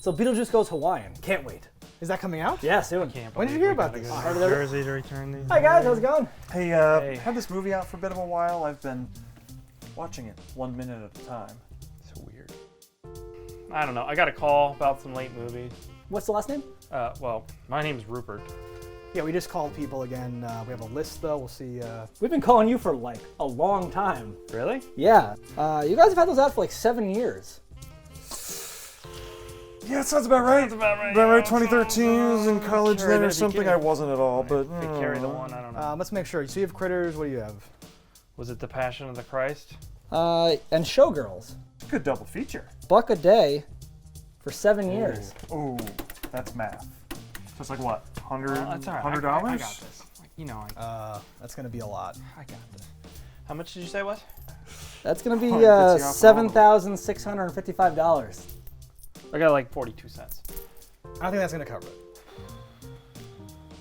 So Beetlejuice Goes Hawaiian. Can't wait. Is that coming out? Yeah, soon. When did you hear about this? Jersey to return these. Hi guys, how's it going? Hey, had this movie out for a bit of a while. I've been watching it 1 minute at a time. So weird. I don't know. I got a call about some late movies. What's the last name? Well, my name's Rupert. Yeah, we just called people again. We have a list though. We'll see. We've been calling you for like a long time. Really? Yeah. You guys have had those out for like 7 years. Yeah, it sounds about right. Sounds about right. About right. 2013. I was in college Sure, then or that'd be something. good. I wasn't at all, but They carry the one. I don't know. Let's make sure. So you have Critters. What do you have? Was it The Passion of the Christ? And Showgirls. good double feature. $1 a day for 7 years. Ooh, that's math. So it's like what? $100? That's all right. $100? I got this. You know, That's gonna be a lot. I got this. How much did you say it was? That's gonna be Oh, it gets you off all of it. $7,655. I got like 42 cents. I don't think that's gonna cover it.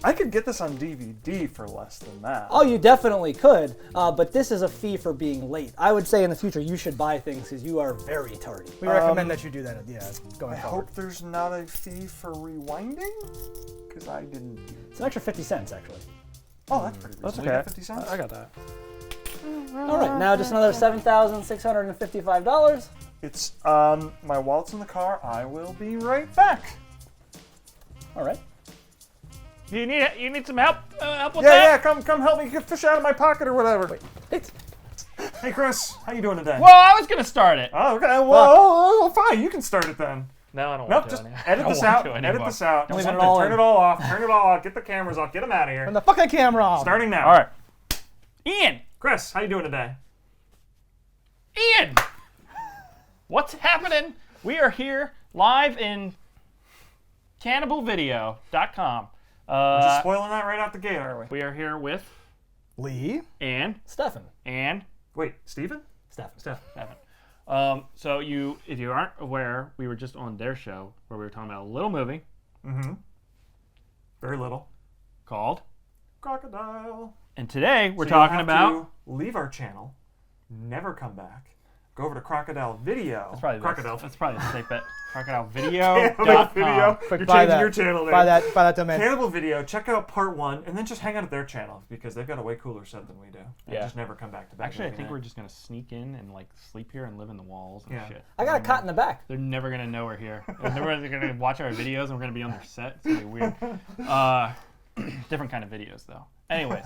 I could get this on DVD for less than that. Oh, you definitely could, but this is a fee for being late. I would say in the future you should buy things because you are very tardy. We recommend that you do that. Yeah, going I forward. hope there's not a fee for rewinding, because I didn't. It's an extra 50 cents actually. Oh, that's pretty reasonable. That's You got okay. 50 cents? I got that. All right, now just another $7,655. It's my wallet's in the car. I will be right back. All right. You need some help? Help with Yeah, that? come help me get fish out of my pocket or whatever. Wait. Hey, Chris, how you doing today? Well, I was gonna start it. Oh, okay. Well, fine. You can start it then. No, I don't Nope, want just to. edit this out. Edit this out. Leave it Something. all Turn in. it all off. Turn it all off. Get the cameras off. Get them out of here. Turn the fucking camera off. Starting now. All right. Ian! Chris, how you doing today? Ian! What's happening? We are here live in cannibalvideo.com. We're just spoiling that right out the gate, are we? We are here with Lee. Ann Stefan. and Wait, Steven? Stefan. Steph. Evan. So if you aren't aware, we were just on their show where we were talking about a little movie Mm-hmm. Very little. called, Crocodile. and today we're So you'll talking have about. to leave our channel, never come back, go over to Crocodile Video. That's probably Crocodile. That's probably a safe bet. Cannibal CrocodileVideo.com. Video. Quick, You're buy changing that. your channel name. Buy that domain. Cannibal Video. Check out part 1, and then just hang out at their channel because they've got a way cooler set than we do. And Yeah. just never come back to back. Actually, I think we're just gonna sneak in and like sleep here and live in the walls and Yeah. shit. I got a cot in the back. They're never gonna know we're here. They're never gonna watch our videos and we're gonna be on their set. It's gonna be weird. Different kind of videos though. Anyways,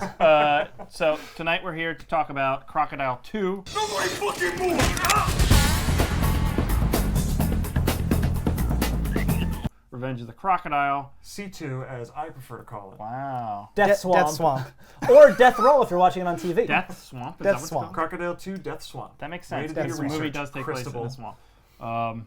so tonight we're here to talk about Crocodile 2. Nobody fucking move! Revenge of the Crocodile. C2, as I prefer to call it. Wow. Death Swamp. Death Swamp. Or Death Roll if you're watching it on TV. Death Swamp. Is Death that what it's Swamp. called? Crocodile 2, Death Swamp. That makes Way sense. to do Because your the movie research, does take place in Cristobal. the swamp. And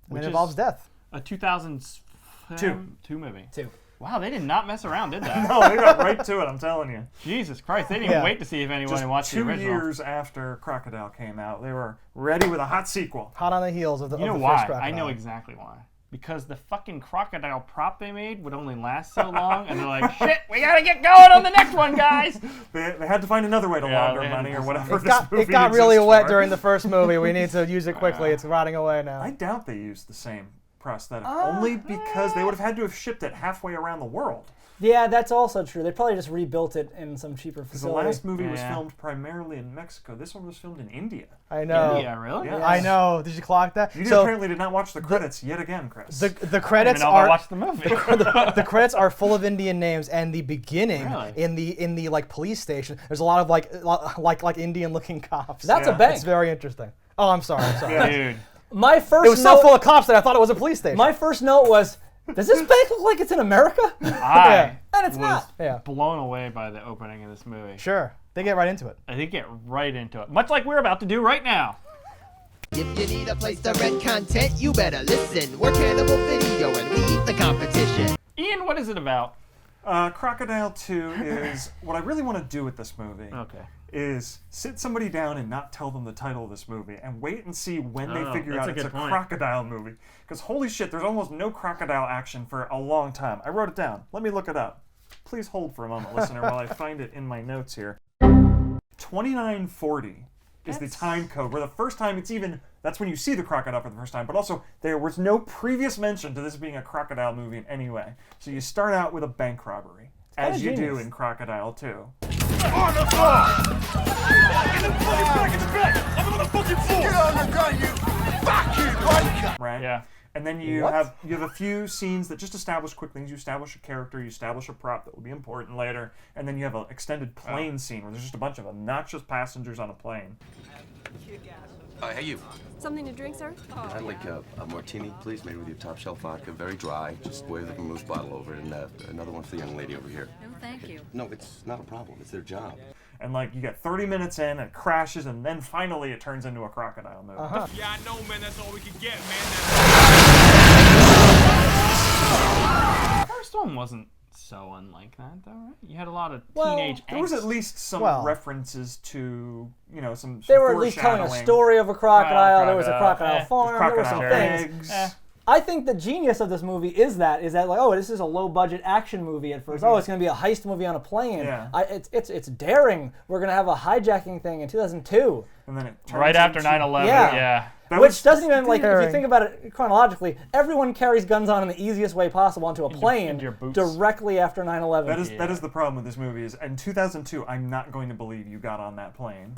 Which it involves is death. a 2002 movie. 2. Wow, they did not mess around, did they? No, they got right to it, I'm telling you. Jesus Christ, they didn't even wait to see if anyone Just watched the 2 original. years after Crocodile came out, they were ready with a hot sequel. Hot on the heels of the. You know of the why? first Crocodile. I know exactly why. Because the fucking crocodile prop they made would only last so long, and they're like, shit, we gotta get going on the next one, guys! They had to find another way to Yeah, launder they had money to or do whatever. It got really wet during the first movie. We need to use it quickly. It's rotting away now. I doubt they used the same prosthetic, only because they would have had to have shipped it halfway around the world. Yeah, that's also true. They probably just rebuilt it in some cheaper Because the facility. last movie was Yeah. filmed primarily in Mexico. This one was filmed in India. I know. Yeah, really? Yeah. I know. Did you clock that? You So apparently did not watch the credits yet again, Chris. the I didn't credits even know if I are watched the movie. the credits are full of Indian names, and the beginning Really? in the like police station, there's a lot of like Indian looking cops. That's Yeah. a bang. It's very interesting. Oh, I'm sorry. I'm sorry. Yeah. Dude. My first It was so note, full of cops that I thought it was a police station. My first note was, does this bank look like it's in America? I And it's was not. Yeah. blown away by the opening of this movie. Sure, they get right into it. I think get right into it. Much like we're about to do right now. If you need a place to rent content, you better listen. We're Cannibal Video and we eat the competition. Ian, what is it about? Crocodile 2 is what I really want to do with this movie. Okay. Is sit somebody down and not tell them the title of this movie and wait and see when they figure that's out a it's a good point. crocodile movie. Because holy shit, there's almost no crocodile action for a long time. I wrote it down. Let me look it up. Please hold for a moment, listener, while I find it in my notes here. 2940 is the time code, where the first time that's when you see the crocodile for the first time, but also there was no previous mention to this being a crocodile movie in any way. So you start out with a bank robbery, as you do in Crocodile 2. On the floor! In the back! I'm on the fucking floor! Get on the ground, you fucking wanker! Right? Yeah. And then you have a few scenes that just establish quick things. You establish a character, you establish a prop that will be important later, and then you have an extended plane scene where there's just a bunch of obnoxious passengers on a plane. Hey, you. Something to drink, sir? I'd like a martini, please, made with your top shelf vodka, very dry. Just wave the vermouth bottle over it, and another one for the young lady over here. No, thank you. No, it's not a problem. It's their job. And like you get 30 minutes in, and it crashes, and then finally it turns into a crocodile movie. Yeah, I know, man. That's all we can get, man. The first one wasn't so unlike that, though, right? You had a lot of Well, teenage angst. There was at least some references to, some They were at least telling a story of a crocodile. There was a crocodile farm. There were some crocodile things. eggs. I think the genius of this movie is that like, oh, this is a low-budget action movie at 1st. Oh, it's going to be a heist movie on a plane. Yeah. It's daring. We're going to have a hijacking thing in 2002. And then it turns right after into- 9/11. Yeah. Yeah. Which doesn't even, like, if you think about it chronologically, everyone carries guns on in the easiest way possible onto a plane into your boots. directly after 9/11. That is the problem with this movie is in 2002, I'm not going to believe you got on that plane.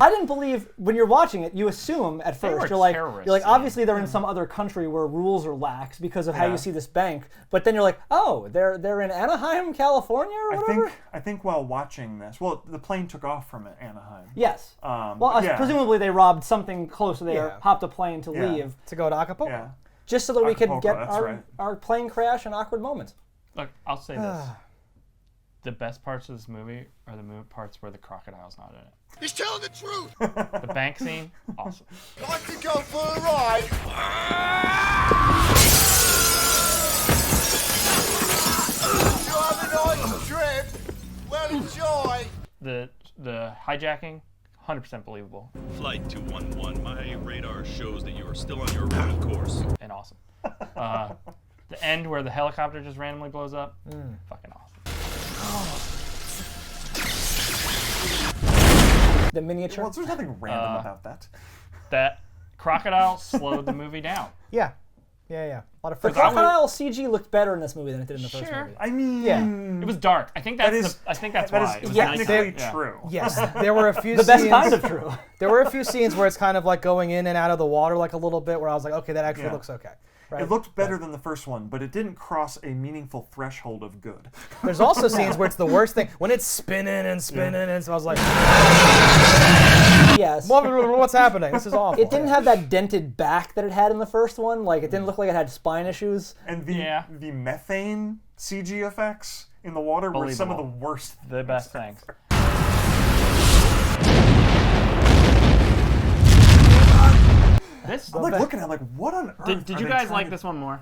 I didn't believe when you're watching it. You assume at They were first you're like terrorists, obviously they're in some other country where rules are lax because of how you see this bank. But then you're like, oh, they're in Anaheim, California, or whatever. I think while watching this, well, the plane took off from Anaheim. Yes. Yeah. Presumably they robbed something close to there, Yeah. hopped a plane to leave, To go to Acapulco. Yeah. just so that we could Acapulco, get that's right. our plane crash and awkward moments. Look, I'll say this. The best parts of this movie are the parts where the crocodile's not in it. He's telling the truth! The bank scene, awesome. Like to go for a ride? You have a nice trip. Well, enjoy. The hijacking, 100% believable Flight 211, my radar shows that you are still on your route course. and awesome. The end where the helicopter just randomly blows up, fucking awesome. The miniature. Well, there's nothing random about that. That crocodile slowed the movie down. Yeah. A lot of The friction. crocodile CG looked better in this movie than it did in the first Sure. movie. I mean, Yeah. It was dark. I think that's that why. is It was technically nice. true. Yes, there were a few The best scenes, kind of true. There were a few scenes where it's kind of like going in and out of the water like a little bit where I was like, okay, that actually Yeah. looks okay. Right? It looked better than the first one, but it didn't cross a meaningful threshold of good. There's also scenes where it's the worst thing when it's spinning and spinning, and so I was like, Yes. what's happening? This is awful. It didn't have that dented back that it had in the first one. Like, it didn't look like it had spine issues. And the methane CG effects in the water were some of the worst. The best things. I'm like looking at it like, what on earth? Did you guys like this one more?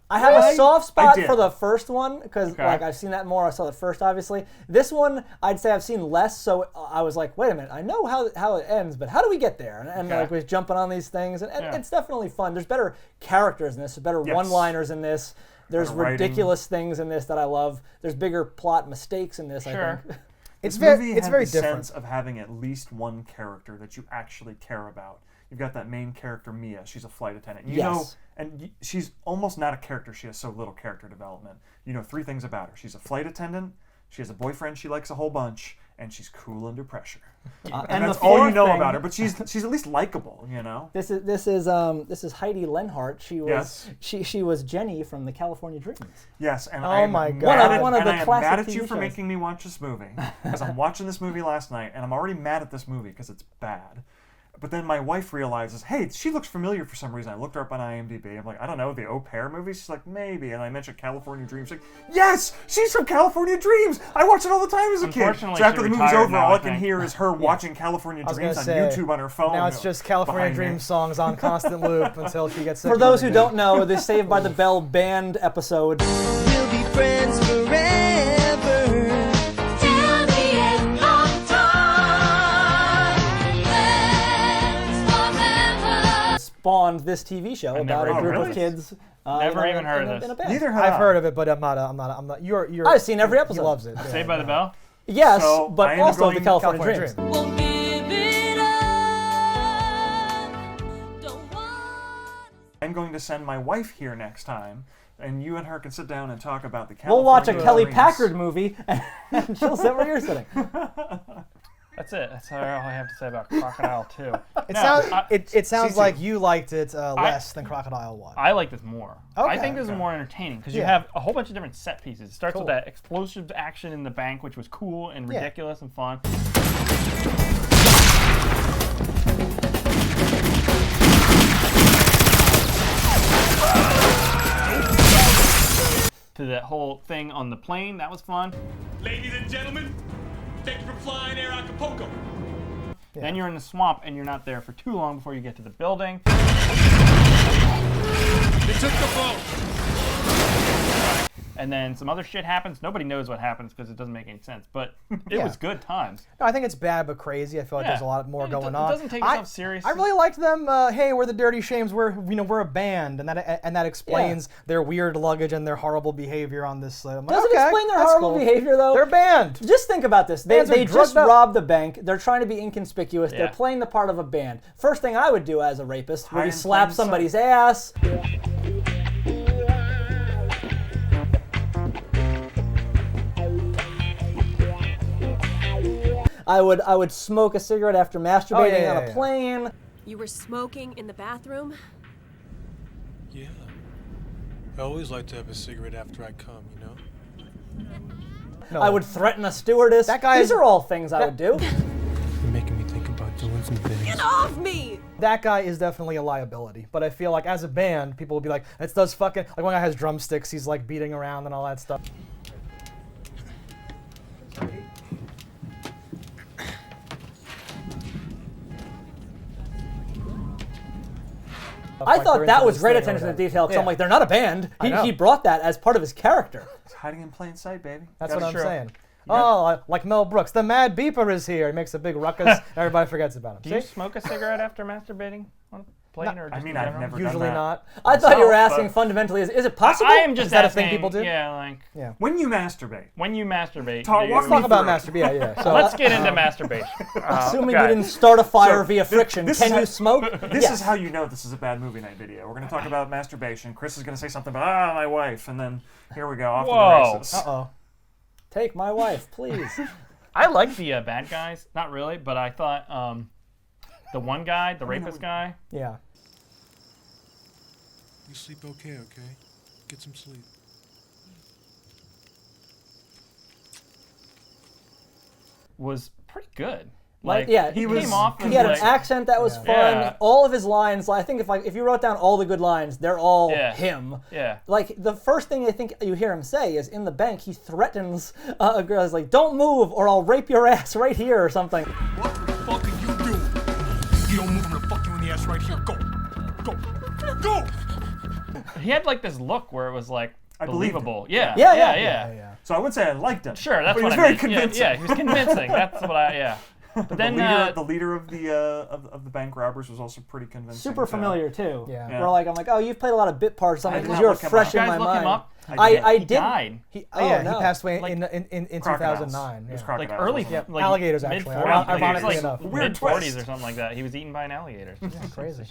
I have a soft spot did. for the first one because like I've seen that more. I saw the first, obviously. This one, I'd say I've seen less. So I was like, wait a minute, I know how it ends, but how do we get there? And like we're jumping on these things, and it's definitely fun. There's better characters in this. There's better one-liners in this. There's Better writing. ridiculous things in this that I love. There's bigger plot mistakes in this. I think. It's This very, movie it's had very the different. sense of having at least one character that you actually care about. You've got that main character, Mia. She's a flight attendant. You know, and she's almost not a character. She has so little character development. You know 3 things about her. She's a flight attendant. She has a boyfriend she likes a whole bunch, and she's cool under pressure. And that's all you know about her. But she's at least likable. You know. This is Heidi Lenhart. She was she was Jenny from the California Dreams. Yes, and Oh my God. One of the I am classic mad at TV you for shows. making me watch this movie because I'm watching this movie last night, and I'm already mad at this movie because it's bad. But then my wife realizes, hey, she looks familiar for some reason. I looked her up on IMDb. I'm like, I don't know, the Au Pair movie? She's like, maybe. And I mentioned California Dreams. She's like, yes, she's from California Dreams. I watched it all the time as a kid. Unfortunately, So after she the movie's retired over, now, all I I can think. hear is her watching California was Dreams gonna on say, YouTube on her phone. Now it's just California behind me. Dreams songs on constant loop until she gets sick. For of those it. who don't know, the Saved by the Bell band episode. We'll be friends forever. Till the end of time. Friends forever. Spawned this TV show about a never group even- of kids. Never even heard of in this. a band. Neither have I've I. heard of it, but I'm not. You're. I've seen every episode. He loves it. Saved by the Bell? Yes, So, I but am also going the California California Dreams. Won't give it up. Don't want. I'm going to send my wife here next time, and you and her can sit down and talk about the We'll watch a California Kelly Dreams. Packard movie, and she'll sit where you're sitting. That's it. That's all I have to say about Crocodile 2. It sounds C2. like you liked it less than Crocodile 1. I like this more. I Okay. think this is more entertaining because you Yeah. have a whole bunch of different set pieces. It starts Cool. with that explosive action in the bank, which was cool and Yeah. ridiculous and fun. To that whole thing on the plane, that was fun. Ladies and gentlemen, thank you for flying Air Acapulco. Then you're in the swamp and you're not there for too long before you get to the building. They took the boat. And then some other shit happens. Nobody knows what happens because it doesn't make any sense. But it was good times. No, I think it's bad but crazy. I feel like there's a lot more going on. It doesn't take itself seriously. I really liked them. Hey, we're the Dirty Shames. We're a band, and that explains their weird luggage and their horrible behavior on this. Does it explain their horrible behavior, though? They're banned. Just think about this. They Bands are just drugged up. robbed the bank. They're trying to be inconspicuous. Yeah. They're playing the part of a band. First thing I would do as a rapist would Hide be in slap plain somebody's ass. I would smoke a cigarette after masturbating on a plane. You were smoking in the bathroom? Yeah. I always like to have a cigarette after I come, you know? No. I would threaten a stewardess. These are all things I would do. You're making me think about doing some things. Get off me! That guy is definitely a liability, but I feel like as a band, people will be like, "It does fucking like one guy has drumsticks, he's like beating around and all that stuff." I thought that was great attention to detail because I'm like, they're not a band. He brought that as part of his character. It's hiding in plain sight, baby. That's what I'm saying. Oh, like Mel Brooks, the Mad Beeper is here. He makes a big ruckus. Everybody forgets about him. Do you smoke a cigarette after masturbating on a plane? Or just I mean, in I've general? never Usually done that. not. I thought you were Myself, asking but- fundamentally, is it possible? I am just Is that a asking, thing people do? Yeah, like When you masturbate, when you masturbate. Talk- do you- walk Let's talk about through it. masturbation. Yeah. So Let's get into masturbation. Assuming okay. you didn't start a fire via thi- friction, this can is you smoke? this Yes. is how you know this is a bad movie night video. We're going to talk about masturbation. Chris is going to say something about, my wife, and then here we go, off to Whoa. the races. Uh-oh. Take my wife, please. I like the bad guys. Not really, but I thought the one guy, the rapist guy. Yeah. You sleep okay? Get some sleep. Was pretty good. Like, yeah, he was- came off. He had like, an accent that was fun. Yeah. All of his lines, I think if you wrote down all the good lines, they're all Yeah. him. Yeah. Like the first thing I think you hear him say is in the bank he threatens a girl. He's like, "Don't move, or I'll rape your ass right here," or something. What the fuck are you doing? You don't move, I'm gonna fuck you in the ass right here. Go. Go. Go! He had like this look where it was like I believed believable. him. Yeah. Yeah. So I would say I liked him. Sure, that's but he what was I very mean. convincing. Yeah, he was convincing. That's what I. Yeah. But then the leader of the bank robbers was also pretty convincing. Super familiar too. Yeah. Where I'm like, oh, you've played a lot of bit parts, something did because not you're look him fresh up. in You my guys look mind. him up? I He did. died. He no. passed away Like- in Crocodiles. 2009. It was Yeah. Like crocodiles, early, wasn't it? like Alligators, mid actually. 40s. Ironically Like enough. Weird mid 40s twist. or something like that. He was eaten by an alligator. Crazy.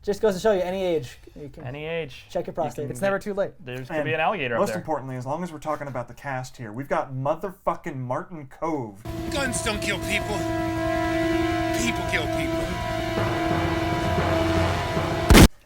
Just goes to show you, any age, you can Any age. check your prostate. It's never too late. There's And could be an alligator up most there. importantly, as long as we're talking about the cast here, we've got motherfucking Martin Cove. Guns don't kill people. People kill people.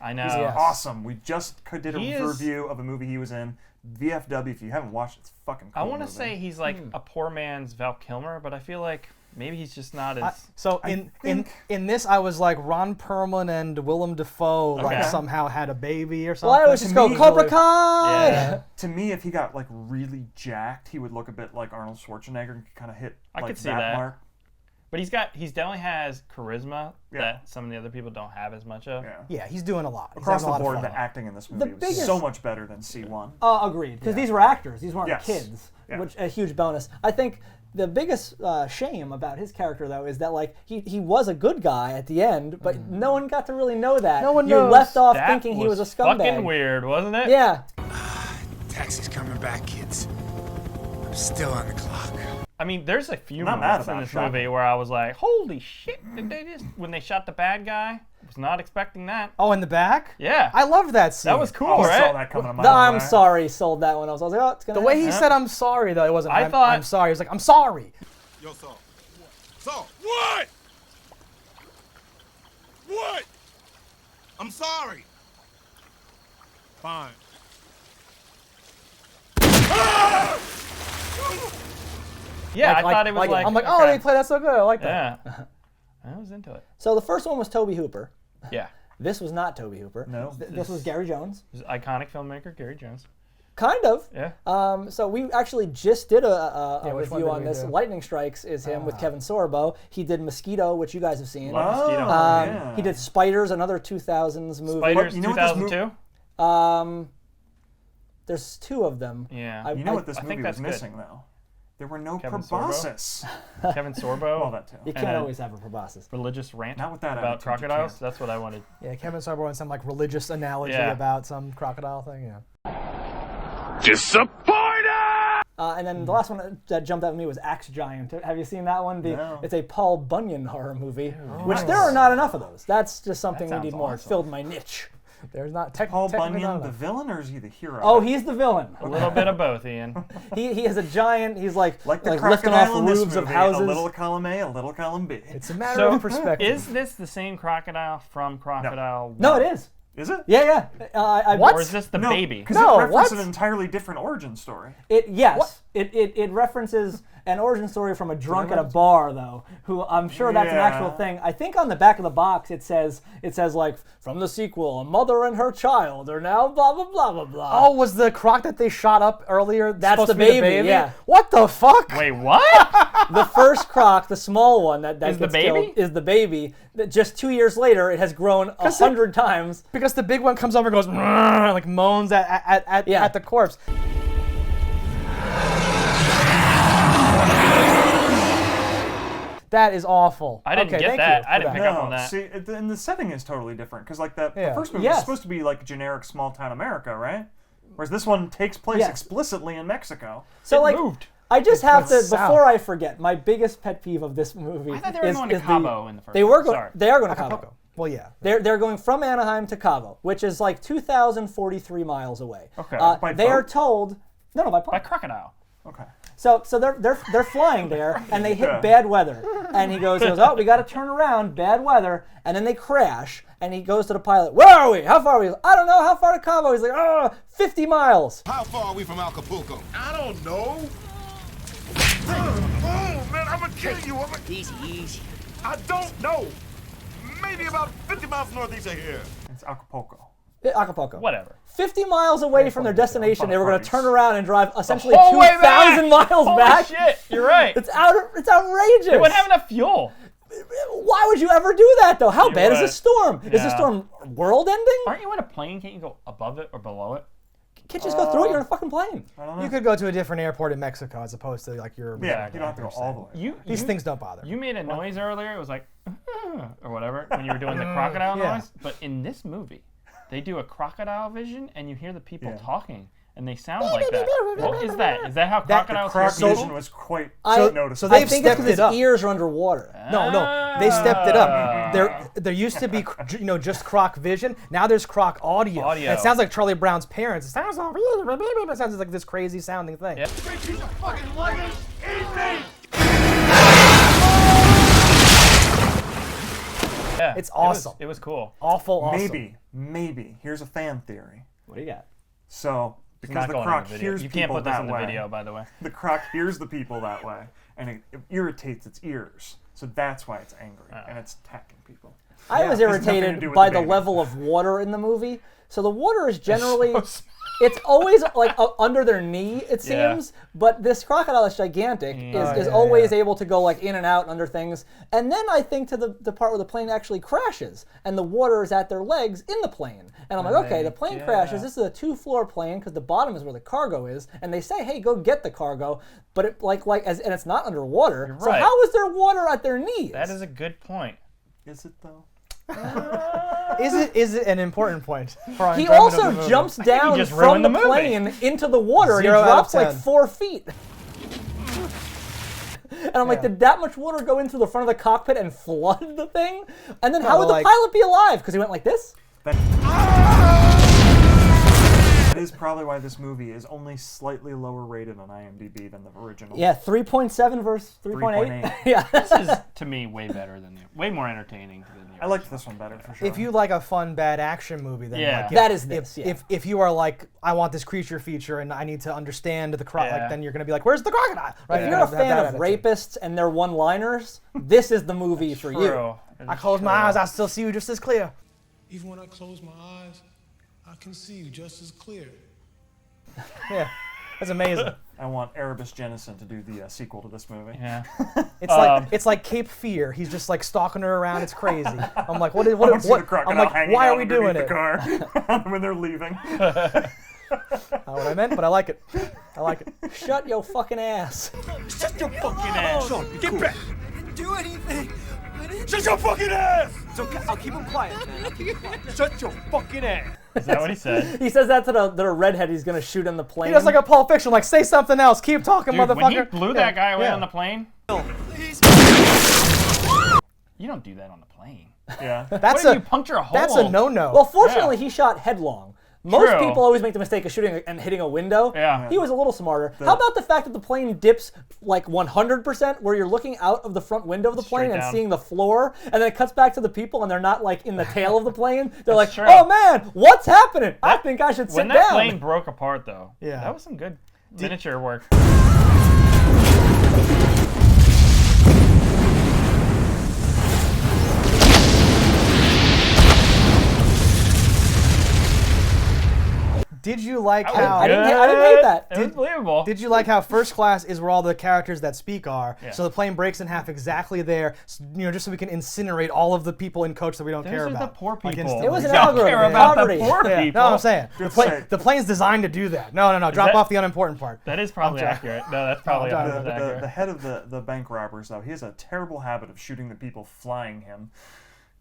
I know. Yes. Awesome. We just did a He is- review of a movie he was in. VFW, if you haven't watched it, it's fucking cool. I want to movie. say he's like a poor man's Val Kilmer, but I feel like maybe he's just not as. So in this, I was like Ron Perlman and Willem Dafoe like Okay. somehow had a baby or Well, something. I always just go me, Cobra Kai. Yeah. To me, if he got like really jacked, he would look a bit like Arnold Schwarzenegger and kind of hit I like could see that. mark. But he's definitely has charisma Yeah. that some of the other people don't have as much of. Yeah. Yeah, he's doing a lot. He's Across having the a lot of board, fun. the acting in this movie was biggest- so much better than C1. Agreed. Because these were actors. These weren't Yes. kids, Yeah. which a huge bonus. I think the biggest shame about his character, though, is that like he was a good guy at the end, but no one got to really know that. No one you knows. left off That thinking he was a scumbag. fucking weird, wasn't it? Yeah. Taxi's coming back, kids. I'm still on the clock. I mean, there's a few Not mad moments in about this it, movie where I was like, holy shit, did they just, when they shot the bad guy, I was not expecting that. Oh, in the back? Yeah. I loved that scene. That was cool, I saw right? that coming a mile The I'm away. sorry sold that one. I was like, oh, it's gonna The way he happen. said I'm sorry, though, it wasn't I I'm, thought- I'm sorry. He was like, I'm sorry. Yo, Saul. Saul. What? What? I'm sorry. Fine. Yeah, I thought it was like, I'm like, oh, okay. they play that so good. I like that. Yeah. I was into it. So the first one was Tobe Hooper. Yeah. This was not Tobe Hooper. No. This was Gary Jones. This is iconic filmmaker Gary Jones. Kind of. Yeah. So we actually just did a which one review did on we this. do? Lightning Strikes is him with Kevin Sorbo. He did Mosquito, which you guys have seen. Mosquito. yeah. He did Spiders, another 2000s movie. Spiders you know what this 2002? There's two of them. Yeah. You know what this I think movie was that's good. missing, though? There were no Kevin Sorbo? proboscis. Kevin Sorbo. Well, that too. You And can't a always have a proboscis. religious rant Not with that about attitude, you crocodiles. can't. That's what I wanted. Yeah, Kevin Sorbo and some like religious analogy Yeah. about some crocodile thing. Yeah. Disappointed! And then the last one that jumped out at me was Axe Giant. Have you seen that one? No. It's a Paul Bunyan horror movie, which there are not enough of those. That's just something we sounds need more. awesome. Filled my niche. There's not Paul technically not Bunyan, the enough. villain, or is he the hero? Oh, he's the villain. A little bit of both, Ian. He is a giant. He's like like the lifting crocodile off in this roofs of movie, houses. a little column A, a little column B. It's a matter So, of perspective. is this the same crocodile from Crocodile? No, 1? it is. Is it? Yeah, yeah. Or is this the baby? Because No, it references what? an entirely different origin story. Yes. It references an origin story from a drunk at a bar, though, who I'm sure that's an actual Yeah. thing. I think on the back of the box it says like, from the sequel, a mother and her child are now blah blah blah blah blah. Oh, was the croc that they shot up earlier? That's supposed the to be baby, yeah. What the fuck? Wait, what? The first croc, the small one that Is the gets baby? killed, is the baby. That just 2 years later, it has grown 100 times. Because the big one comes over and goes and like moans at the corpse. That is awful. I didn't okay, get thank that. you I for didn't that. pick up on that. See, and the setting is totally different because, like, the Yeah. first movie Yes. was supposed to be like generic small town America, right? Whereas this one takes place Yes. explicitly in Mexico. So It like, moved. I just have to, south. before I forget, my biggest pet peeve of this movie I thought they were is, going to is Cabo in the first They one. were going. Sorry. They are going to Acapulco. Cabo. Well, yeah. They're going from Anaheim to Cabo, which is like 2,043 miles away. Okay. By They are boat? told by By plane. Crocodile. Okay. So they're flying there and they hit Yeah. bad weather, and he goes, oh, we got to turn around, bad weather, and then they crash, and he goes to the pilot, where are we? How far are we? I don't know. How far to Cabo? He's like, 50 miles. How far are we from Acapulco? I don't know. Oh, man, I'm gonna kill you. Easy. I don't know. Maybe about 50 miles northeast of here. It's Acapulco. Acapulco. Whatever. 50 miles away from their destination, they were going to turn around and drive essentially whole way 2,000 back! miles Holy back. shit, you're right. It's outrageous. They wouldn't have enough fuel. Why would you ever do that, though? How bad is would. a storm? Is the Yeah. storm world-ending? Aren't you in a plane? Can't you go above it or below it? Can't you just go through it? You're in a fucking plane. You could go to a different airport in Mexico as opposed to like your. Yeah, you don't have to go all the way. These things don't bother. You made a noise earlier. It was like, or whatever, when you were doing the crocodile Yeah. noise. But in this movie, they do a crocodile vision, and you hear the people talking, and they sound like that. What is that? Is that how crocodiles Croc hear vision people? was quite So noticeable. I they've think it's stepped because it up. his ears are underwater. No, they stepped it up. There used to be, just Croc vision. Now there's Croc audio. Audio. And it sounds like Charlie Brown's parents. It sounds all, it sounds like this crazy sounding thing. Yeah. Fucking luggage, eat me! Yeah, It's awesome. It was cool. Awful awesome. Maybe. Here's a fan theory. What do you got? So, because Not the going Croc in the video. hears You people can't put this that in the way. video, by the way. The Croc hears the people that way, and it irritates its ears. So that's why it's angry, and it's attacking people. I was It has nothing to irritated do with by the the baby. level of water in the movie. So the water is generally, it's always like under their knee, it Yeah. seems. But this crocodile is gigantic, is always able to go like in and out under things. And then I think to the part where the plane actually crashes, and the water is at their legs in the plane. And I'm like, okay, the plane crashes. This is a 2-floor plane because the bottom is where the cargo is. And they say, hey, go get the cargo. But it and it's not underwater. So right. how is there water at their knees? That is a good point. Is it though? Is it an important point? For our He enjoyment of the also movie? jumps down just from ruined the the movie. plane into the water and he 0 out of drops like 10. 4 feet. And I'm like, did that much water go into the front of the cockpit and flood the thing? And then how would the like- pilot be alive? Because he went like this? That is probably why this movie is only slightly lower rated on IMDb than the original. Yeah, 3.7 versus 3.8. 3.8. Yeah. This is, to me, way better than way more entertaining than the I liked this one better for sure. If you like a fun, bad action movie, then Yeah. like, That is this, yeah. If you are like, I want this creature feature and I need to understand the Yeah. like, then you're gonna be like, where's the crocodile? Right? If you're a fan of rapists and their one-liners, this is the movie for you. True. I close my eyes, I still see you just as clear. Even when I close my eyes, I can see you just as clear. Yeah, that's amazing. I want Erebus Jennison to do the sequel to this movie. Yeah. It's like Cape Fear. He's just like stalking her around. It's crazy. I'm like, what? I want to see the crocodile I'm like, hanging why out are we doing underneath it? the car when they're leaving. Not what I meant, but I like it. I like it. Shut your fucking ass. Shut your fucking ass! Get back! I didn't do anything. Shut your fucking ass! It's okay. I'll keep him quiet, man. I'll keep him quiet. Shut your fucking ass! Is that what he said? He says that to the redhead he's gonna shoot in the plane. He does like a Pulp Fiction, like say something else. Keep talking, Dude, motherfucker. when he blew that guy away Yeah. on the plane, Please. you don't do that on the plane. Yeah. That's What if you puncture a hole? That's a no-no. Well, fortunately, he shot headlong. Most True. people always make the mistake of shooting and hitting a window. Yeah. He was a little smarter. How about the fact that the plane dips like 100%, where you're looking out of the front window of the plane Straight and down. seeing the floor, and then it cuts back to the people and they're not like in the tail of the plane. They're like, true. oh man, what's happening? I think I should sit When that down. plane broke apart, though, Yeah. that was some good miniature work. Did you like how? I didn't hate that. It was believable. Did you like how first class is where all the characters that speak are? Yeah. So the plane breaks in half exactly there, just so we can incinerate all of the people in Coach that we don't Those care are about. the poor Like, people. instantly. It was an We don't algorithm. care about Poverty. the poor Yeah, people. no, I'm saying Good the plane's designed to do that. No, drop that- off the unimportant part. That is probably accurate. No, that's probably I'm 100% accurate. The head of the bank robbers, though, he has a terrible habit of shooting the people flying him.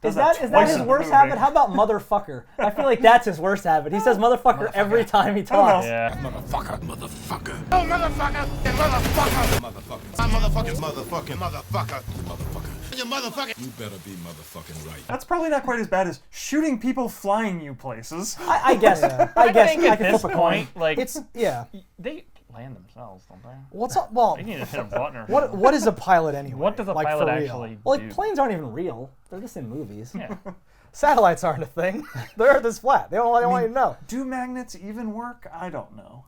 Is Does that twice his in the worst movie. habit? How about motherfucker? I feel like that's his worst habit. He says motherfucker every time he talks. Yeah. Motherfucker, motherfucker. Oh, motherfucker, motherfucker. Motherfucker. I'm motherfucking motherfucking motherfucker. Motherfucker. You motherfucker. You better be motherfucking right. That's probably not quite as bad as shooting people flying you places. I guess. I think I at can this flip a coin. point, like, It's they land themselves, don't they? What's up? Well, They need to hit a button or what something. is a pilot anyway? What does a Like, pilot for real? actually Well, do? like planes aren't even real. They're just in movies. Yeah. Satellites aren't a thing. The Earth is flat. They don't want you to know. Do magnets even work? I don't know.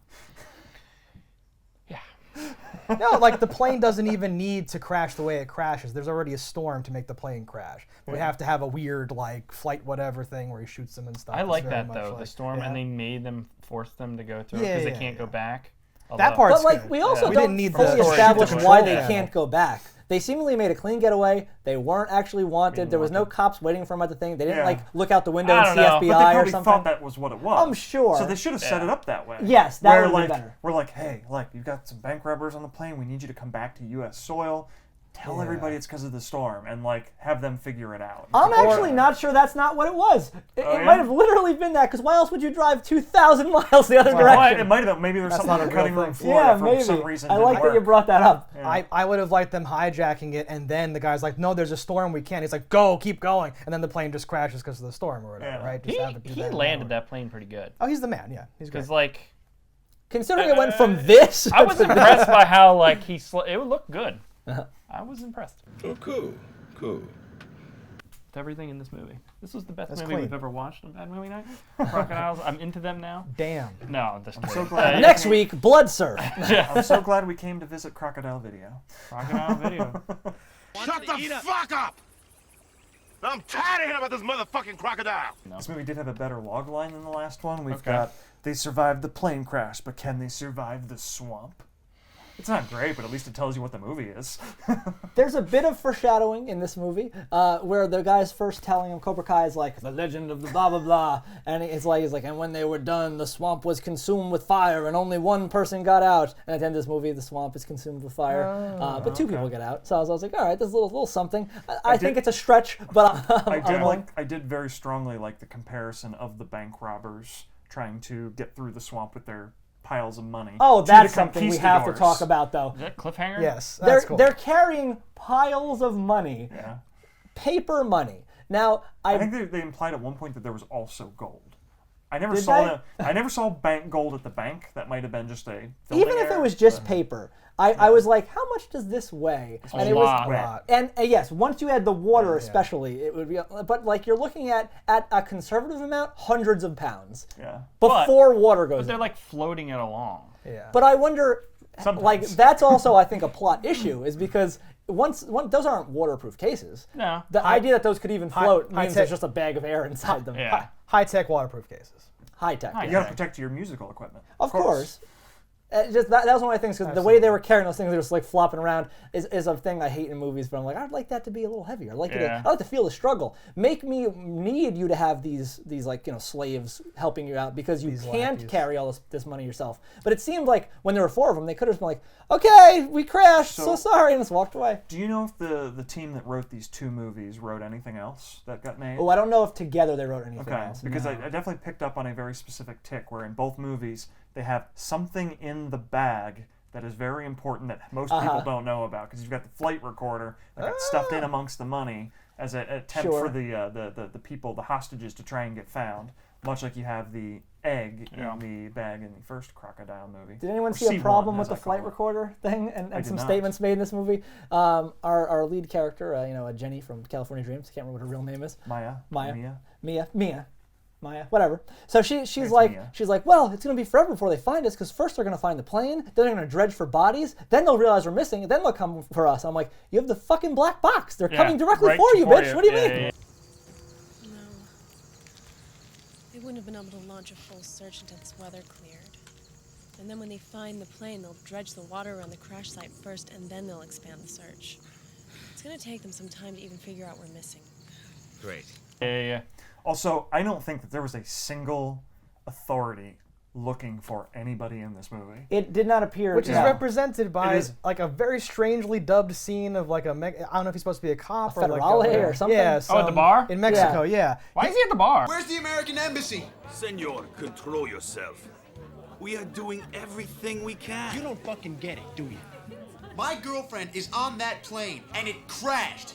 No, like the plane doesn't even need to crash the way it crashes. There's already a storm to make the plane crash. We have to have a weird like flight whatever thing where he shoots them and stuff. I It's like very that much though, like- the storm, yeah. and they made them force them to go through Yeah, because yeah, they can't go yeah. back. That Although- part's But like good. we also We don't didn't need fully the story establish to why control they that. can't go back. They seemingly made a clean getaway. They weren't actually wanted. There was no cops waiting for them at the thing. They didn't Yeah. like look out the window I and don't see know. But they FBI or probably something. thought that was what it was. I'm sure. So they should have set it up that way. Yes, that Where, would be like, better. We're like, hey, look, you've got some bank robbers on the plane. We need you to come back to U.S. soil. Tell everybody it's because of the storm, and like have them figure it out. I'm actually not sure that's not what it was. It yeah? might have literally been that, because why else would you drive 2,000 miles the other Well, direction? it might have. Maybe there's something not on a the real cutting room thing. floor Yeah, that for maybe. some reason I didn't like that you work. brought that up. I would have liked them hijacking it, and then the guy's like, "No, there's a storm. We can't." He's like, "Go, keep going," and then the plane just crashes because of the storm or whatever, Yeah. right? Just have it do He that landed that plane pretty good. Oh, he's the man. Yeah, he's good. Because like Considering it went from this. I was to impressed by how like it would look good. I was impressed Oh, cool. Cool. with everything in this movie. This was the best That's movie clean. we've ever watched on Bad Movie Night. Crocodiles, I'm into them now. Damn. No, I'm just so glad. Next week, Blood Surf. I'm so glad we came to visit Crocodile Video. Crocodile Video. Shut the fuck up! I'm tired of hearing about this motherfucking crocodile. This movie did have a better log line than the last one. We've got, they survived the plane crash, but can they survive the swamp? It's not great, but at least it tells you what the movie is. There's a bit of foreshadowing in this movie where the guy's first telling him Cobra Kai is like the legend of the blah blah blah, and he's like, and when they were done, the swamp was consumed with fire, and only one person got out. And at the end of this movie, the swamp is consumed with fire, but two people get out. So I was like, all right, there's a little something. I think it's a stretch, but I did very strongly like the comparison of the bank robbers trying to get through the swamp with their piles of money. Oh, to that's the something we have to conquistadors. talk about, though. Is that cliffhanger? Yes, They're that's cool. they're carrying piles of money, Yeah. paper money. Now I think they implied at one point that there was also gold. I never Did saw they? I never saw bank gold at the bank. That might have been just a even if it was just paper, I was like, how much does this weigh? And it was And yes, once you add the water, especially, it would be. But like you're looking at a conservative amount, hundreds of pounds. Yeah. Before water goes. But they're in. like floating it along. Yeah. But I wonder, Sometimes. like that's also I think a plot issue is because once those aren't waterproof cases. No. The idea that those could even float means high-tech- there's just a bag of air inside them. Yeah. High-tech waterproof cases. High tech. You got to protect your musical equipment. Of course. Just that was one of my things because the way they were carrying those things, they were just like flopping around, is a thing I hate in movies. But I'm like, I'd like that to be a little heavier. I'd like to feel the struggle. Make me need you to have these like slaves helping you out because you can't carry all this money yourself. But it seemed like when there were 4 of them, they could have been like, okay, we crashed, so sorry, and just walked away. Do you know if the team that wrote these 2 movies wrote anything else that got made? Oh, I don't know if together they wrote anything else. Because I definitely picked up on a very specific tick where in both movies they have something in the bag that is very important that most people don't know about because you've got the flight recorder that got stuffed in amongst the money as an attempt for the people, the hostages, to try and get found, much like you have the egg in the bag in the first Crocodile movie. Did anyone see a problem with the flight recorder thing and some statements made in this movie? Our lead character, Jenny from California Dreams, can't remember what her real name is. Maya, whatever. So she's like, well, it's gonna be forever before they find us because first they're gonna find the plane, then they're gonna dredge for bodies, then they'll realize we're missing, and then they'll come for us. I'm like, you have the fucking black box. They're coming directly for you, bitch. What do you mean? No. They wouldn't have been able to launch a full search until this weather cleared. And then when they find the plane, they'll dredge the water around the crash site first, and then they'll expand the search. It's gonna take them some time to even figure out we're missing. Great. Yeah. Also, I don't think that there was a single authority looking for anybody in this movie. It did not appear. Which is represented by like a very strangely dubbed scene of like I don't know if he's supposed to be a cop or like or something. Yeah. At the bar? In Mexico, yeah. Why is he at the bar? Where's the American embassy? Senor, control yourself. We are doing everything we can. You don't fucking get it, do you? My girlfriend is on that plane, and it crashed.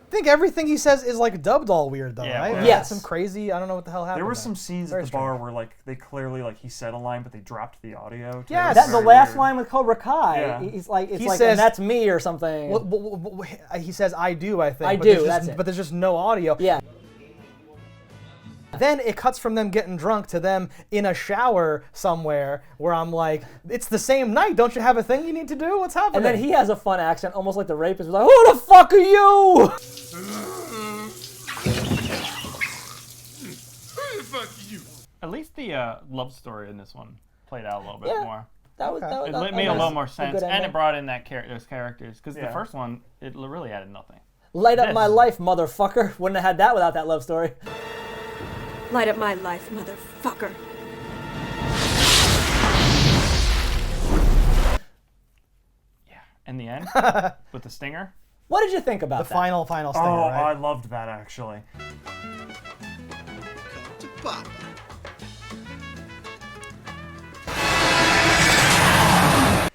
I think everything he says is like dubbed all weird though, Yeah, right? well, yes. Some crazy, I don't know what the hell happened. There were there. some scenes Very at the bar strange. where like they clearly he said a line but they dropped the audio. Too. Yes. It was That's the very last weird. line with Cobra Kai. Yeah. He's like, He and says- that's me or something. He says, I do, I think. I but do, there's that's just, it. But there's just no audio. Yeah. Then it cuts from them getting drunk to them in a shower somewhere where I'm like, it's the same night. Don't you have a thing you need to do? What's happening? And then he has a fun accent, almost like the rapist was like, who the fuck are you? Fuck you. At least the love story in this one played out a little bit more. That was It made a little more sense, and it brought in those characters. Because the Yeah. first one, it really added nothing. Light up my life, motherfucker. Wouldn't have had that without that love story. Light up my life, motherfucker. Yeah. In the end, with the stinger. What did you think about the that? final stinger, Oh, right? I loved that actually. To Papa.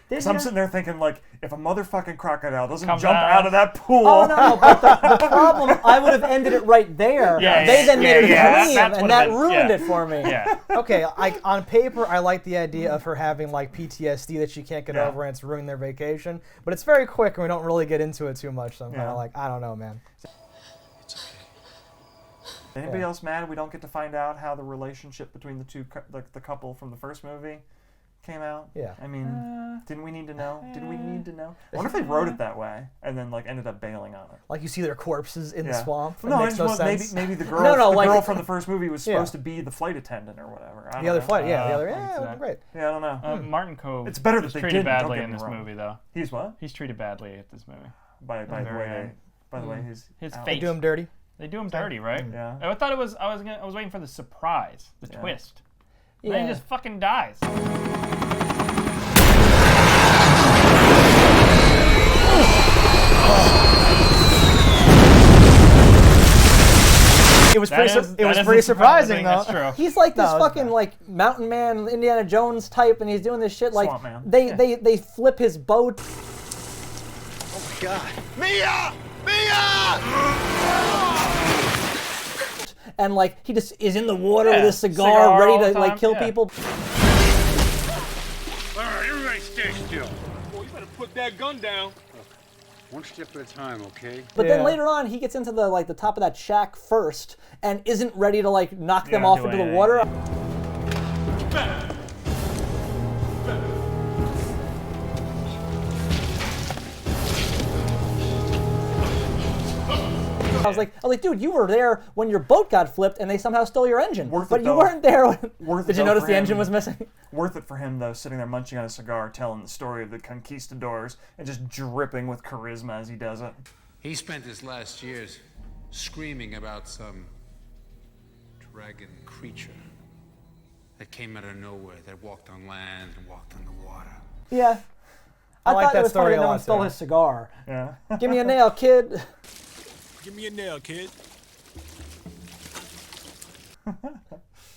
Because I'm sitting there thinking, like, if a motherfucking crocodile doesn't Comes jump out of that pool. Oh, no, but the problem, I would have ended it right there. Yeah, they then made it a dream, that's and that ruined it for me. Yeah. Okay, like on paper, I like the idea of her having like PTSD that she can't get Yeah. over and it's ruining their vacation. But it's very quick and we don't really get into it too much. So I'm kind Yeah. of like, I don't know, man. Anybody else mad we don't get to find out how the relationship between the two, the couple from the first movie came out? Yeah. I mean, didn't we need to know? Did we need to know? I wonder if they wrote it that way and then like ended up bailing on it. Like you see their corpses in the swamp. It No, I makes just no want sense. maybe the girl, girl from the first movie was supposed to be the flight attendant or whatever. I The don't other know. flight, yeah, the other, yeah, great. Yeah, I don't know. Martin Cove. It's better that he's they treated didn't, don't badly get in me this wrong. movie, though. He's what? He's treated badly at this movie. By the way, his face. They do him dirty. They do him dirty, right? Yeah. I thought it was. I was waiting for the surprise, the twist. And then he Yeah. just fucking dies. It was pretty surprising though. That's true. He's like this fucking like mountain man, Indiana Jones type, and he's doing this shit like Swamp Man. they flip his boat. Oh, God. Mia! Mia! And like he just is in the water with his cigar ready to like kill people. All right, everybody stay still. Boy, you better put that gun down. One step at a time, okay? But then later on, he gets into the top of that shack first, and isn't ready to like knock them off into the water. I was like, dude, you were there when your boat got flipped and they somehow stole your engine. But you weren't there when... Did you notice the engine was missing? Worth it for him, though, sitting there munching on a cigar, telling the story of the conquistadors, and just dripping with charisma as he does it. He spent his last years screaming about some dragon creature that came out of nowhere, that walked on land and walked on the water. Yeah. I like thought that it was story funny a no lot, one stole too. his cigar. Yeah. Give me a nail, kid. Give me a nail, kid.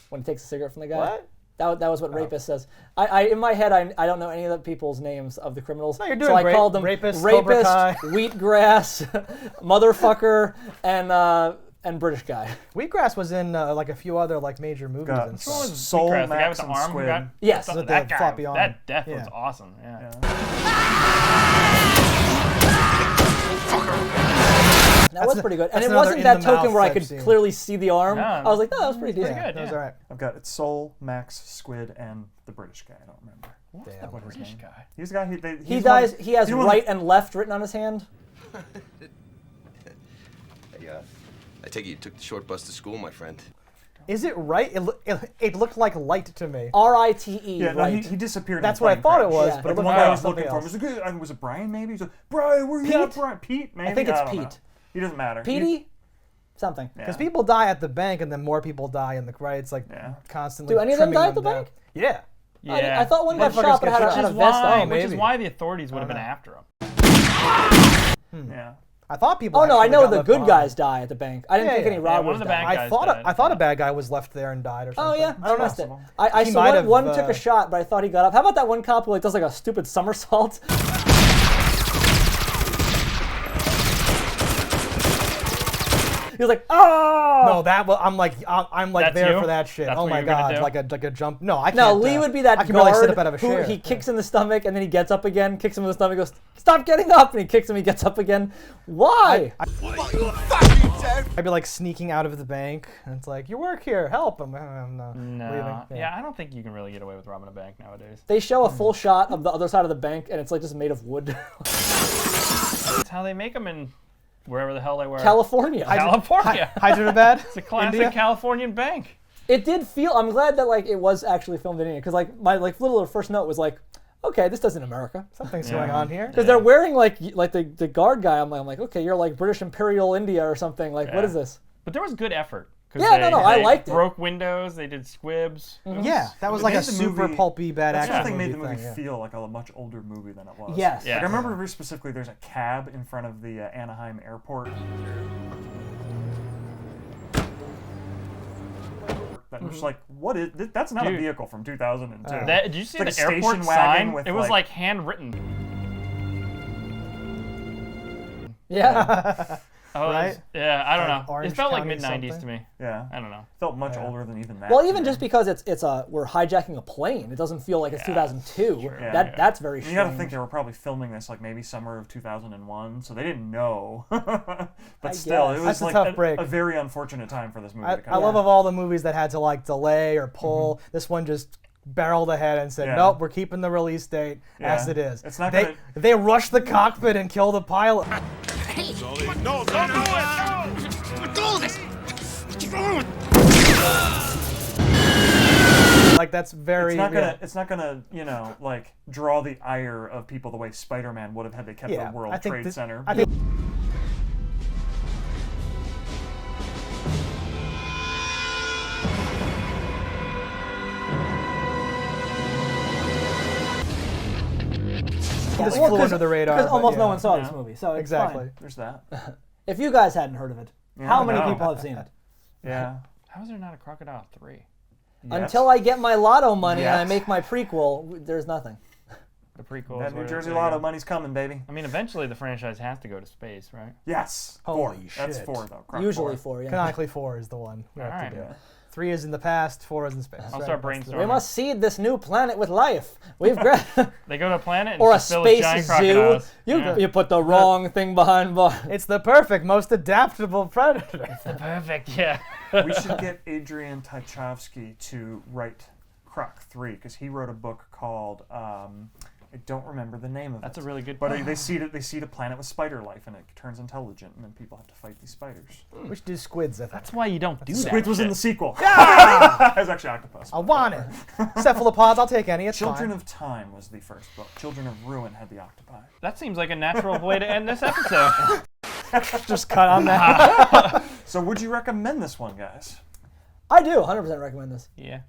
When he takes a cigarette from the guy. What? That was what rapist says. I in my head I don't know any of the people's names of the criminals. No, you're doing so I great. called them Rapist, Cobra Kai. wheatgrass, motherfucker, and British guy. Wheatgrass was in like a few other like major movies and stuff. Soul, Wheatgrass, the guy Max, with the and arm who Squid. got- Yes. With that the guy, floppy arm. that death was Yeah. awesome. Yeah. That was pretty good. And that's it another wasn't that in-the-mouth token where I type could scene. clearly see the arm. No. I was like, no, that was pretty decent. good. That was Yeah. all right. I've got it's Soul, Max, Squid, and the British guy. I don't remember. Damn. What his British name? guy. He's the guy. He dies. He has right and left written on his hand. Hey, I take it you took the short bus to school, my friend. Is it right? It looked like light to me. RITE. Yeah, no, right. he disappeared. That's in what I plane thought it crash. was, Yeah. but Like it the looked one like guy it was was looking for him. something Was else. it, was it Brian? Maybe he's like, Brian, where you at, Pete? Brian? Pete? Maybe I think it's don't know. Pete. He doesn't matter. Petey? Something. Because people die at the bank, and then more people die in the right. It's like constantly. Do any of them trimming die at the down. bank? Yeah. I thought one got Motherfuckers shot but get had shot. a vest on. Which is maybe. why the authorities would have been after him. Yeah. I thought people. Oh no, I actually know got the left good behind. guys die at the bank. I didn't Yeah, think yeah. any Yeah, robbers one of the died. bank guys died. I thought a bad guy was left there and died or Oh something. yeah, I don't missed know. it. I He saw might one. have, One took a shot, but I thought he got up. How about that one cop who like does like a stupid somersault? He was like, oh! No, that was, I'm like That's there you? for that shit. That's Oh what my you're gonna god, do? like a jump. No, I can't. No, Lee would be that I can barely guard sit up out of a who chair. he kicks in the stomach and then he gets up again, kicks him in the stomach, goes, stop getting up, and he kicks him, he gets up again. Why? I'd be like sneaking out of the bank, and it's like, you work here, help him. No, No. leaving. Yeah, I don't think you can really get away with robbing a bank nowadays. They show a full shot of the other side of the bank and it's like just made of wood. That's how they make them in wherever the hell they were. California. California. Hyderabad. It's a classic India? Californian bank. It did feel. I'm glad that like it was actually filmed in India because like my like little first note was like, okay, this does in America. Something's going on here. Because they're wearing like the guard guy. I'm like, okay, you're like British Imperial India or something. Like, what is this? But there was good effort. Yeah, no, I liked it. Broke windows. They did squibs. Yeah, that was It like a made the super movie- pulpy bad That's action the thing made the movie movie thing, yeah. feel like a much older movie than it was. Yes. Yeah. Like, I remember very specifically there's a cab in front of the Anaheim Airport. That was like, what is that's not a Dude. vehicle from 2002. Did you see It's the like a airport station wagon sign? with It was like like handwritten. Yeah. Oh, Right? Yeah, I don't Like know. Orange It felt like County mid '90s something? to me. Yeah. I don't know. Felt much older than even that. Well, to even me. just because it's we're hijacking a plane, it doesn't feel like it's 2002. Yeah. That's very You strange. got to think they were probably filming this like maybe summer of 2001, so they didn't know. But still, guess. it was That's a like tough break. a very unfortunate time for this movie to come I out. love of all the movies that had to like delay or pull. This one just barreled ahead and said, Yeah. nope, we're keeping the release date as Yeah. it is. It's not they, gonna- they rushed the cockpit and killed the pilot. No, don't do it! Do this! Like that's very. It's not gonna, you know, like draw the ire of people the way SpiderMan would have had they kept Yeah, the World I think Trade that- Center. I think this flew under the radar. Because but almost no yeah. one saw this movie, so it's Exactly. fine. There's that. If you guys hadn't heard of it, Yeah, how many no. people have seen it? Yeah. How is there not a Crocodile 3? Until I get my Lotto money and I Yes. make my prequel, there's nothing. The prequel. That New Jersey Lotto money's coming, baby. I mean, eventually the franchise has to go to space, right? Yes. Holy shit. That's 4 though. Croc Usually 4. 4, yeah. Canonically 4 is the one we have Alright. to do. 3 is in the past, 4 is in space. I'll start brainstorming. We must seed this new planet with life. We've got They go to a planet and or a just fill with space giant zoo. crocodiles. You put the wrong thing behind bar. It's the perfect, most adaptable predator. The perfect, yeah. We should get Adrian Tchaikovsky to write Croc 3 because he wrote a book called I don't remember the name of it. That's a really good But book. they seed a planet with spider life and it turns intelligent and then people have to fight these spiders. We should do squids. That's why you don't do that. Squid was in shit. the sequel. Yeah! It was actually octopus. I want it. Cephalopods, I'll take any. It's Children fine. of Time was the first book. Children of Ruin had the octopi. That seems like a natural way to end this episode. Just cut on that. So would you recommend this one, guys? I do 100% recommend this. Yeah.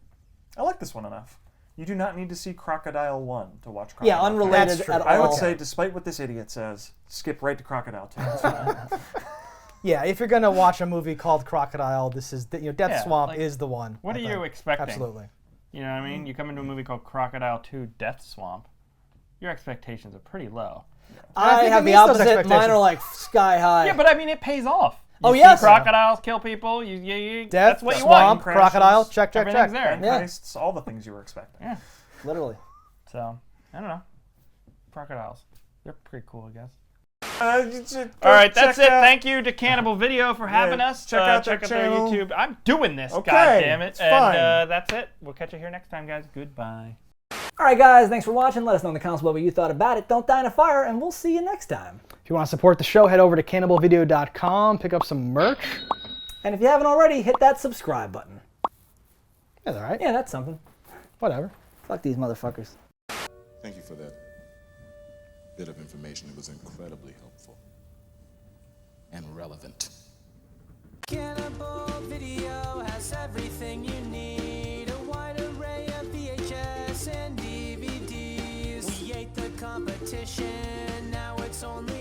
I like this one enough. You do not need to see Crocodile 1 to watch Crocodile Yeah, 2. unrelated at all. I would say, despite what this idiot says, skip right to Crocodile 2. It's fine. Yeah, if you're gonna watch a movie called Crocodile, this is Death Yeah, Swamp like, is the one. What I are you think. expecting? Absolutely. You know what I mean? You come into a movie called Crocodile 2 Death Swamp, your expectations are pretty low. I think have it the meets those opposite. Mine expectations. are like sky high. Yeah, but I mean, it pays off. Oh, You yes. see crocodiles kill people. Death, that's what you Swamp, want. Crocodile, check, check, Everything's check. there. Bank Yeah. heists, all the things you were expecting. Yeah. Literally. So, I don't know. Crocodiles. They're pretty cool, I guess. All All right, that's it. Thank you to Cannibal Video for having us. check out check their their channel. YouTube. I'm doing this, Okay, God damn it. it's And fine. that's it. We'll catch you here next time, guys. Goodbye. All right, guys. Thanks for watching. Let us know in the comments below what you thought about it. Don't die in a fire, and we'll see you next time. If you want to support the show, head over to cannibalvideo.com, pick up some merch. And if you haven't already, hit that subscribe button. That's all right. Yeah, that's something. Whatever. Fuck these motherfuckers. Thank you for that bit of information. It was incredibly helpful and relevant. Cannibal Video has everything you need. A wide array of VHS and DVDs. We ate the competition, now it's only